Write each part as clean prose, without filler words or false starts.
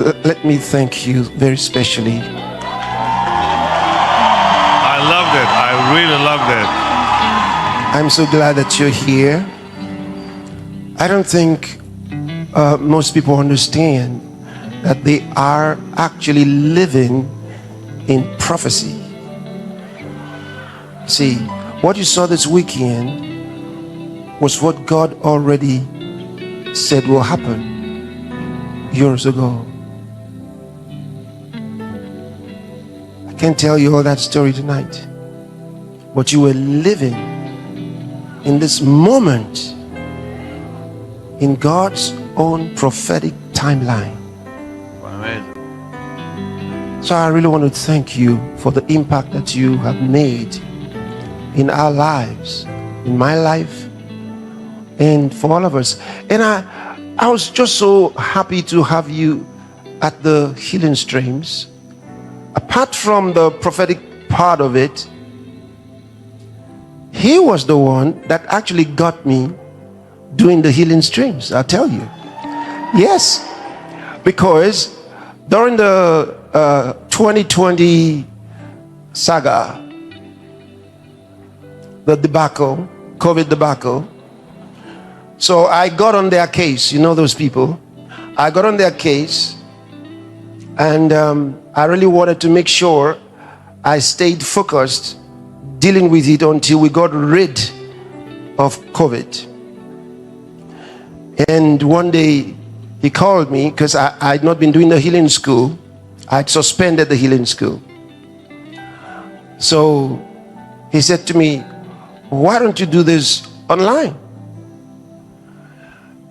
let me thank you very specially. I loved it. I really loved it. I'm so glad that you're here. I don't think most people understand that they are actually living in prophecy. See, what you saw this weekend was what God already said will happen years ago. I can't tell you all that story tonight, but you were living in this moment in God's own prophetic timeline. Amen. So I really want to thank you for the impact that you have made in our lives, in my life, and for all of us. And I was just so happy to have you at the Healing Streams. Apart from the prophetic part of it, he was the one that actually got me doing the Healing Streams, I'll tell you. Yes, because during the 2020 saga, the debacle, COVID debacle, so I got on their case. You know those people. I got on their case, and I really wanted to make sure I stayed focused dealing with it until we got rid of COVID. And one day he called me because I had not been doing the healing school. I had suspended the healing school. So he said to me, why don't you do this online?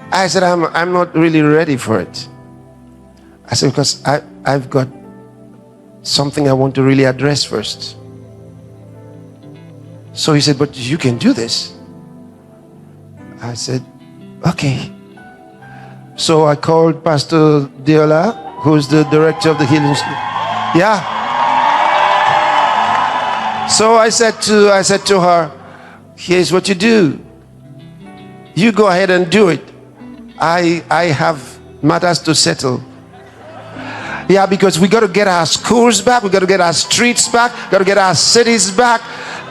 I said, I'm not really ready for it. I said, because I've got something I want to really address first. So he said, but you can do this. I said, okay. So I called Pastor Deola, who's the director of the healing school. Yeah. So I said to her, here's what you do. You go ahead and do it. I have matters to settle. Yeah, because we got to get our schools back. We got to get our streets back. Got to get our cities back.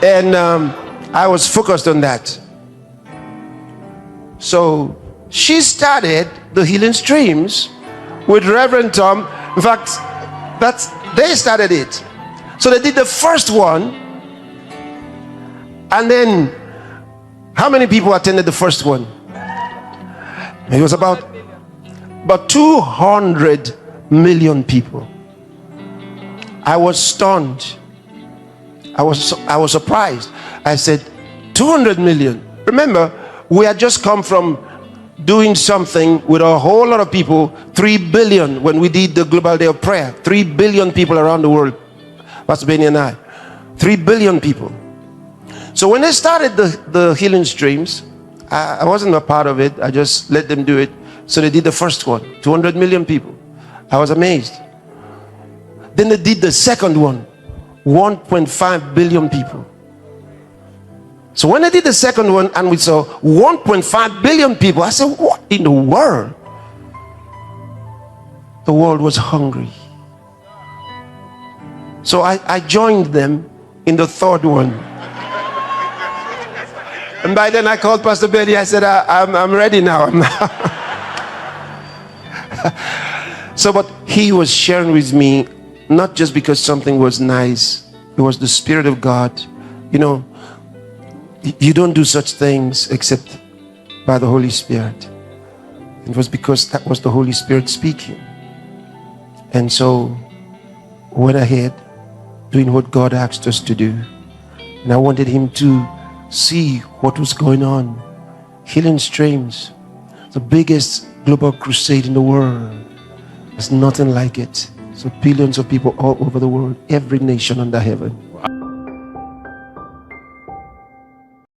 And I was focused on that. So she started the Healing Streams with Reverend Tom. In fact, they started it. So they did the first one. And then, how many people attended the first one? It was about 200 million people. I was stunned. I was surprised. I said, 200 million. Remember, we had just come from doing something with a whole lot of people, 3 billion when we did the Global Day of Prayer. 3 billion people around the world, Pastor Benny and I. 3 billion people. So when they started the Healing Streams, I wasn't a part of it. I just let them do it. So they did the first one, 200 million people. I was amazed. Then they did the second one, 1.5 billion people. So when they did the second one and we saw 1.5 billion people, I said, what in the world? The world was hungry. So I joined them in the third one. And by then I called Pastor Betty. I said, I'm ready now. So, but he was sharing with me, not just because something was nice. It was the Spirit of God. You know, you don't do such things except by the Holy Spirit. It was because that was the Holy Spirit speaking. And so, went ahead doing what God asked us to do. And I wanted him to see what was going on. Healing Streams, the biggest global crusade in the world. There's nothing like it. So billions of people all over the world, every nation under heaven.